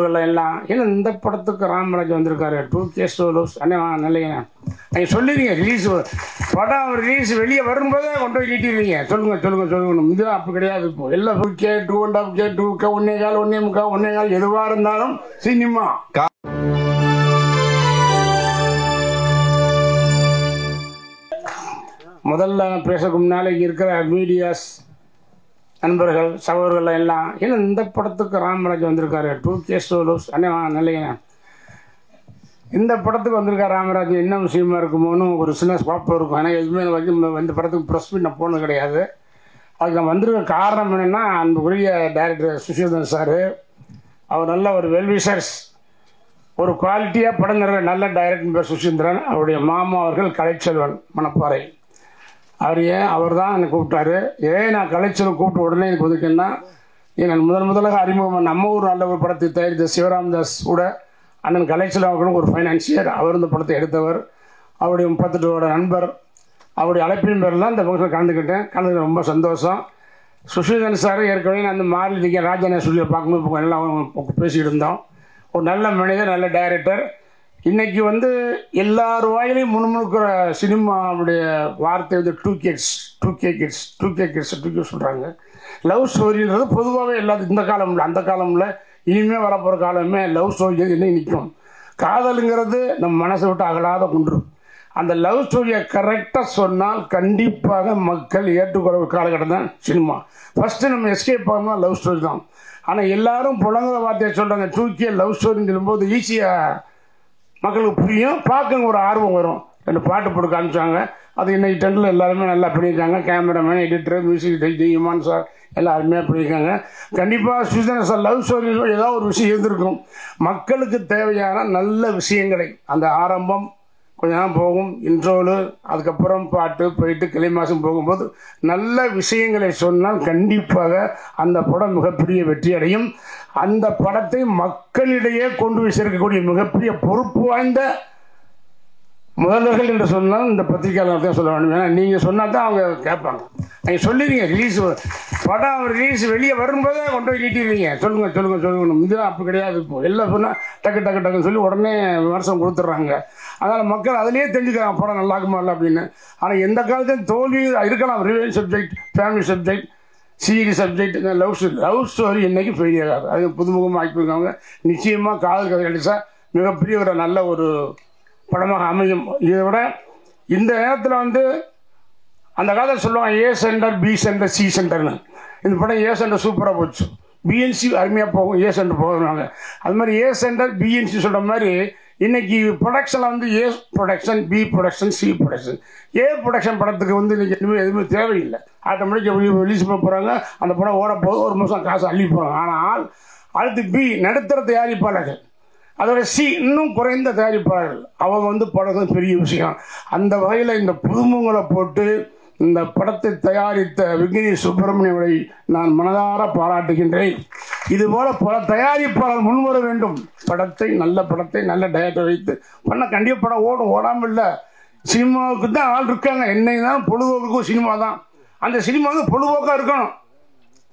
சகோதரர்கள் எல்லாம் ஏன்னா இந்த படத்துக்கு ராமராஜ் வந்திருக்காரு 2K ஸ்டோலோஸ் அண்ணே நல்லையா நீங்கள் சொல்லிடுங்க ரிலீஸ் படம் ரிலீஸ் வெளியே வரும்போதே கொண்டு போய் நீட்டிடுவீங்க சொல்லுங்க இதுதான் அப்படி கிடையாது. இப்போ எல்லாம் 2K 2.5K 2K 1.25 1.25 1.25 எதுவாக இருந்தாலும் சினிமா. முதல்ல பேசக்கு முன்னாலே இங்கே இருக்கிற மீடியாஸ் நண்பர்கள் சகோதரர்கள் எல்லாம் ஏன்னா இந்த படத்துக்கு ராமராஜ் வந்திருக்காரு 2K ஸ்டோலோஸ் அண்ணே நல்லையா இந்த படத்துக்கு வந்திருக்காரு ராமராஜ் என்ன விஷயமா இருக்குமோன்னு ஒரு சின்ன ஸ்பாப் இருக்கும். ஏன்னா எதுவுமே வரைக்கும் இந்த படத்துக்கு ப்ரெஸ் மீட் நான் போனது கிடையாது. அதுக்கு நான் வந்திருக்க காரணம் என்னென்னா அன்புக்குரிய டைரக்டர் சுஷீந்திரன் சார் அவர் நல்ல ஒரு வெல்விஷர்ஸ் ஒரு குவாலிட்டியாக படம் நிறைய நல்ல டைரக்டர் பேர் சுஷீந்திரன். அவருடைய மாமா அவர்கள் கலைச்செல்வன் மணப்பாறை அவர் தான் என்னை கூப்பிட்டாரு. நான் கலைச்செல்வன் கூப்பிட்டு உடனே எனக்கு ஒதுக்குன்னா நான் முதலாக அறிமுகம் நம்ம ஊர் நல்ல ஒரு படத்தை தயாரித்த சிவராம்தாஸ் கூட அண்ணன் கலைச்செல்வன் அவர்களும் ஒரு ஃபைனான்சியர் அவர் இந்த படத்தை எடுத்தவர் அவருடைய 38 நண்பர் அவருடைய அழைப்பின் பேரில் இந்த பக்கத்தில் கலந்துக்கிட்டு ரொம்ப சந்தோஷம். சுஷீந்திரன் சார் ஏற்கனவே நான் அந்த மாறி ராஜான ஸ்டுடியோ பார்க்கும்போது எல்லாம் பேசிகிட்டு இருந்தோம். ஒரு நல்ல மனிதர் நல்ல டைரக்டர். இன்றைக்கி எல்லார் வாயிலையும் முன்முழுக்கிற சினிமாவுடைய வார்த்தை 2K கிட்ஸ் சொல்கிறாங்க. லவ் ஸ்டோரின்றது பொதுவாகவே எல்லாத்துக்கும் இந்த காலமில் அந்த காலமில் இனிமேல் வரப்போகிற காலமே லவ் ஸ்டோரி இன்னும் நிற்கும். காதலுங்கிறது நம்ம மனசை விட்டு அகலாத குன்று. அந்த லவ் ஸ்டோரியை கரெக்டாக சொன்னால் கண்டிப்பாக மக்கள் ஏற்றுக்கொள்ள ஒரு காலகட்டம் தான் சினிமா. ஃபஸ்ட்டு நம்ம எஸ்கேப் ஆகணும் லவ் ஸ்டோரி தான். ஆனால் எல்லாரும் புலங்குற வார்த்தையை சொல்கிறாங்க 2K லவ் ஸ்டோரின்னு சொல்லும்போது ஈஸியாக மக்களுக்கு புரியும், பார்க்க ஒரு ஆர்வம் வரும். 2 பாட்டு போட்டு காமிச்சாங்க. அது இன்னைக்கு டென்னில் எல்லாருமே நல்லா பண்ணியிருக்காங்க. Cameraman editor music Imman sir எல்லாருமே பண்ணியிருக்காங்க. கண்டிப்பாக சுஷீந்திரன் சார் லவ் ஸ்டோரி ஏதாவது ஒரு விஷயம் இருந்திருக்கும். மக்களுக்கு தேவையான நல்ல விஷயங்களை அந்த ஆரம்பம் கொஞ்ச நேரம் போகும் இன்ட்ரோலு அதுக்கப்புறம் பாட்டு போயிட்டு கிளை மாதம் போகும்போது நல்ல விஷயங்களை சொன்னால் கண்டிப்பாக அந்த படம் மிகப்பெரிய வெற்றி அடையும். அந்த படத்தை மக்களிடையே கொண்டு போய் சேர்க்கக்கூடிய மிகப்பெரிய பொறுப்பு வாய்ந்த முதல்வர்கள் என்று சொன்னால் இந்த பத்திரிகையாளர் தான் சொல்ல வேண்டும். ஏன்னா நீங்கள் சொன்னால் தான் அவங்க கேட்பாங்க. நீங்கள் சொல்லிடுங்க ரிலீஸ் படம் ரிலீஸ் வெளியே வரும்போதே கொண்டு போய் நீட்டிடுவீங்க சொல்லுங்க இதுதான் அப்படி கிடையாது. இப்போ எல்லாம் சொன்னால் டக்குன்னு சொல்லி உடனே விமர்சனம் கொடுத்துட்றாங்க. அதனால் மக்கள் அதிலேயே தெரிஞ்சுக்கிறாங்க படம் நல்லா இருக்குமா இல்லை அப்படின்னு. ஆனால் எந்த காலத்தையும் தோல்வி இருக்கலாம். Revenge subject family subject serious subject love story என்றைக்கும் ஃபெயிலியர் ஆகாது. அது புதுமுகமாக ஆக்கியிருக்காங்க. நிச்சயமாக காதல் கதை அடித்தா மிகப்பெரிய ஒரு நல்ல ஒரு படமாக அமையும். இதை விட இந்த நேரத்தில் அந்த காலத்தில் சொல்லுவாங்க A centre B centre C சென்டர்னு. இந்த படம் A சென்டர் சூப்பராக போச்சு, BNC அருமையாக போகும், A சென்டர் போகிறாங்க. அது மாதிரி A சென்டர் BNC சொல்கிற மாதிரி இன்றைக்கி ப்ரொடக்ஷனில் A production B production C production. A production படத்துக்கு இன்றைக்கி எதுவுமே தேவையில்லை. ஆட்டோமேட்டிக்காக ரிலீஸ் பண்ண போகிறாங்க. அந்த படம் ஓட போது ஒரு மாதம் காசு அள்ளி போகிறாங்க. ஆனால் அடுத்து B நடுத்தர தயாரிப்பாளர்கள் அதோட C இன்னும் குறைந்த தயாரிப்பாளர்கள் அவங்க படம் பெரிய விஷயம். அந்த வகையில் இந்த புதுமுகங்களை போட்டு இந்த படத்தை தயாரித்த விக்னேஷ் சுப்பிரமணியனை நான் மனதார பாராட்டுகின்றேன். இதுபோல் பல தயாரிப்பாளர் முன்வர வேண்டும். நல்ல படத்தை நல்ல டைரக்டர் வைத்து பண்ண கண்டிப்பாக படம் ஓடாமல் இல்லை. சினிமாவுக்கு தான் ஆள் இருக்காங்க. என்னைக்கு தான் பொழுதுபோக்குக்கும் சினிமா தான். அந்த சினிமா பொழுதுபோக்காக இருக்கணும்.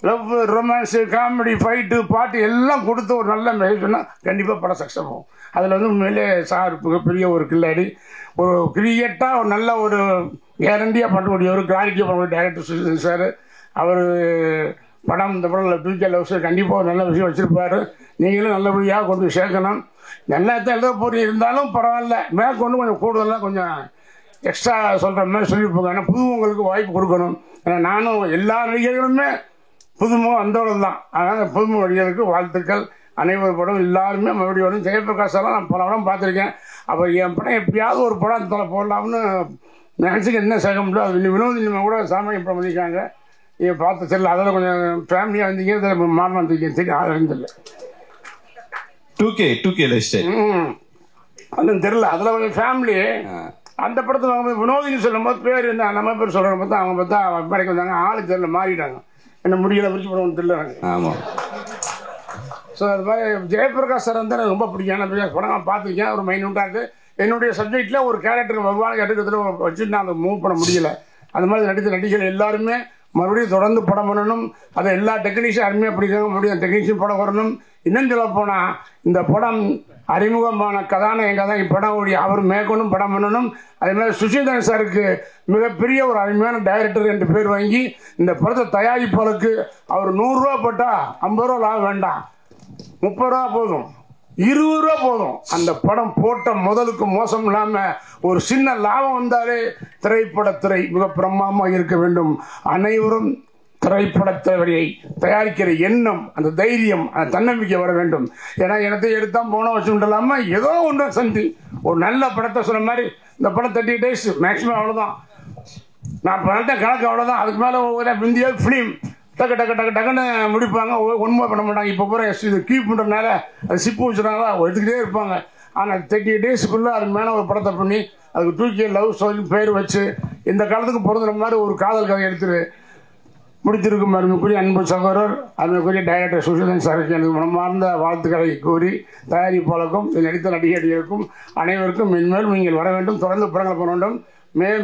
லவ் ரொமான்ஸு காமெடி ஃபைட்டு பாட்டு எல்லாம் கொடுத்து ஒரு நல்ல மெசேஜ் சொன்னால் கண்டிப்பாக படம் சக்ஸஸ் ஆகும். அதில் உண்மையிலே சார் மிகப்பெரிய ஒரு கில்லாடி, ஒரு கிரியேட்டாக ஒரு நல்ல ஒரு கேரண்டியாக பண்ணக்கூடிய ஒரு கிளாரிட்டியாக பண்ணக்கூடிய டைரக்டர் சுஷீந்திரன் சார். அவர் படம் இந்த படம் 2K லவ் ஸ்டோரி கண்டிப்பாக ஒரு நல்ல விஷயம் வச்சுருப்பார். நீங்களும் நல்லபடியாக கொண்டு சேர்க்கணும். நல்லா தான் எழுத போய் இருந்தாலும் பரவாயில்ல, மேற்கொண்டு கொஞ்சம் கூடுதலாக கொஞ்சம் எக்ஸ்ட்ரா சொல்கிற மாதிரி சொல்லியிருப்போங்க. ஏன்னா புதுமுகங்களுக்கு வாய்ப்பு கொடுக்கணும். ஏன்னா நானும் எல்லா நடிகர்களுமே புதுமுகம் வந்தவர்கள் தான். அதனால் புதுமுக நடிகர்களுக்கு வாழ்த்துக்கள். அனைவரும் படம் எல்லாருமே மறுபடியும் வரும். ஜெயபிரகாஷெல்லாம் நான் பல படம் பார்த்துருக்கேன். அப்போ என் படம் எப்படியாவது ஒரு படம் தலை போடலாம்னு நினச்சிக்க என்ன சேக முடியும். அது வினோதினிமா கூட சாமி படம் பண்ணியிருக்காங்க. நீங்கள் பார்த்து தெரியல. அதில் கொஞ்சம் ஃபேமிலியாக இருந்தீங்க மாறணும் வந்துருக்கீங்க தெரியும். ஆளுந்தில்லை 2K அதுவும் தெரியல. அதில் கொஞ்சம் ஃபேமிலி அந்த படத்தில் வாங்கும்போது வினோதினி சொல்லும் போது பேர் நம்ம பேர் சொல்கிற பார்த்தா அவங்க பார்த்தா வரைக்கும் வந்தாங்க. ஆளு தெரியல மாறிட்டாங்க. என்ன முடியலை பிரிச்சு படம் தெரியல. ஆமாம். ஸோ அது மாதிரி ஜெயபிரகாஷ் சார் எனக்கு ரொம்ப பிடிக்கும். நான் படம் நான் பார்த்துருக்கேன். ஒரு மைனூட்டாக இருக்குது. என்னுடைய சப்ஜெக்டில் ஒரு கேரக்டர் வருவான கேரக்டர் வச்சு நான் அதை மூவ் பண்ண முடியலை. அந்த மாதிரி நடித்த நடிகர்கள் எல்லாருமே மறுபடியும் தொடர்ந்து படம் பண்ணணும். அதை எல்லா டெக்னீஷியன் அருமையாக பிடிக்கணும். மறுபடியும் டெக்னீஷியன் படம் வரணும். இன்னும் சொல்ல போனால் இந்த படம் அறிமுகமான கதாநாயகன் தான் இப்படம் அவர் மேற்கொண்டும் படம் பண்ணணும். அதே மாதிரி சுஷீந்திரன் சாருக்கு மிகப்பெரிய ஒரு அருமையான டைரக்டர் என்று பேர் வாங்கி இந்த படத்தை தயாரிப்பாளருக்கு அவர் 100 ரூபா போட்டால் 50 ரூபா லாபம் வேண்டாம், 30 ரூபா போதும், 20 ரூபா போதும். அந்த படம் போட்ட முதலுக்கு மோசம் இல்லாமல் ஒரு சின்ன லாபம் வந்தாலே திரைப்படத்துறை மிக பிரமாதமாக இருக்க வேண்டும். அனைவரும் திரைப்படத்துறையை தயாரிக்கிற எண்ணம், அந்த தைரியம், அந்த தன்னம்பிக்கை வர வேண்டும். ஏன்னா எனத்தை எடுத்தால் போன வச்சுட்டு இல்லாமல் ஏதோ ஒன்று சந்தி ஒரு நல்ல படத்தை சொன்ன மாதிரி இந்த படம் 30 days மேக்ஸிமம் அவ்வளோதான். நான் பண்ணிட்ட கணக்கு அவ்வளோதான். அதுக்கு மேலே இந்தியா ஃபிலிம் டக்கு டக்கு டக்கு டக்குன்னு முடிப்பாங்க, ஒன்றுமே பண்ண மாட்டாங்க. இப்போ பூரா இது கீப் பண்ணுறதுனால அது சிப்பு வச்சுனால எடுத்துக்கிட்டே இருப்பாங்க. ஆனால் 30 daysக்குள்ளே அதுக்கு மேலே ஒரு படத்தை பண்ணி அதுக்கு 2K லவ் ஸ்டோரி பேர் வச்சு இந்த காலத்துக்கு பிறந்த மாதிரி ஒரு காதல் கதை எடுத்துரு முடித்திருக்கும் அருமைக்குரிய அன்பு சகோதரர் அருமைக்குரிய டைரக்டர் சுஷீந்திரன் சாருக்கு எனது மனமார்ந்த வாழ்த்துக்களை கூறி தயாரிப்பாளருக்கும் நடித்த நடிகர்களுக்கும் அனைவருக்கும் மென்மேலும் நீங்கள் வர வேண்டும், தொடர்ந்து படங்கள் பண்ண வேண்டும்.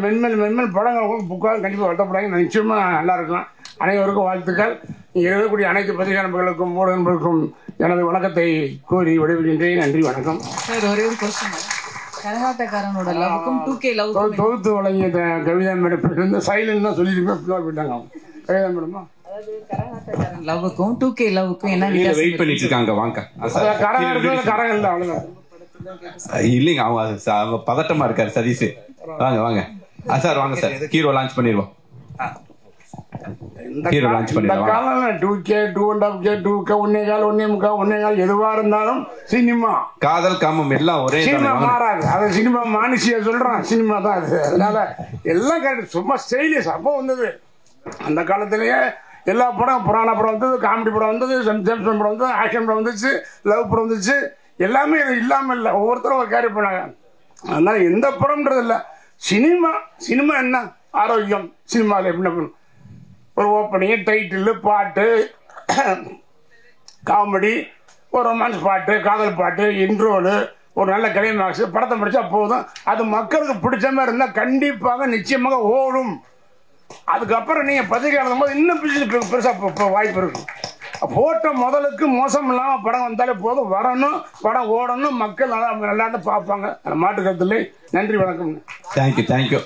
மென்மேல் படங்கள் புக்காக கண்டிப்பாக வருத்தப்படாங்க, நிச்சயமாக நல்லா இருக்கலாம். அனைவருக்கும் வாழ்த்துக்கள். இங்கே இருக்கக்கூடிய அனைத்து பத்திரிகை நண்பர்களுக்கும் ஊடக நண்பர்களுக்கும் எனது வணக்கத்தை கூறி விடைபெறுகின்றேன். நன்றி, வணக்கம். கரகாட்டக்காரனோட லவ்வுக்கும் 2K லவ்வுக்கும் தொகுத்து வழங்கிய கவிதா மேடம் சைலண்ட் தான் சொல்லியிருப்பேன், போயிட்டாங்க. கவிதா மேடமா கரகாட்டக்காரன் லவ்வுக்கும் 2K லவ்வுக்கும் என்ன வெயிட் பண்ணிட்டு இருக்காங்க. வாங்க கரகம் இல்லை, அவ்வளோதான். இல்லைங்க, அவங்க பதட்டமா இருக்காரு சதீஷ். வாங்க வாங்க சார், வாங்க சார், ஹீரோ லான்ச் பண்ணிடுவோம். ஹீரோ லான்ச் பண்ணிடுவோம். 2K 2.5K 2K 1.25 1.25 எதுவா இருந்தாலும் சினிமா காதல் காமம் எல்லாம் ஒரே சினிமா மாறாது. அது சினிமா மானுஷியா சொல்றான், சினிமா தான் அது. அதனால எல்லாம் கரெக்ட், சும்மா ஸ்டைலிஷ். அப்போ வந்தது அந்த காலத்திலேயே எல்லா படம், புராண படம் வந்தது, காமெடி படம் வந்தது, சென்ஸ் படம் வந்தது, ஆக்ஷன் படம் வந்துச்சு, லவ் படம் வந்துச்சு. எல்லாமே இல்லாமல் இல்லை, ஒவ்வொருத்தரும் கேரி பண்ணாங்க. அதனால எந்த படம்ன்றது இல்லை, சினிமா. சினிமா என்ன ஆரோக்கியம், சினிமாவில் எப்படி பண்ணணும், ஒரு ஓப்பனிங், டைட்டில், பாட்டு, காமெடி, ஒரு ரொமான்ஸ் பாட்டு, காதல் பாட்டு, இன்ட்ரோலு, ஒரு நல்ல கிளைமாக்ஸ், படத்தை முடிச்சா போதும். அது மக்களுக்கு பிடிச்ச மாதிரி இருந்தால் கண்டிப்பாக நிச்சயமாக ஓடும். அதுக்கப்புறம் நீங்கள் பத்திரிக்கை எழுதும் போது இன்னும் பெருசாக வாய்ப்பு இருக்கும். போட்ட முதலுக்கு மோசம் இல்லாமல் படம் வந்தாலே போதும், வரணும், படம் ஓடணும், மக்கள் நல்லா பார்ப்பாங்க. அந்த மாட்டு கருத்துல நன்றி, வணக்கம். தேங்க்யூ.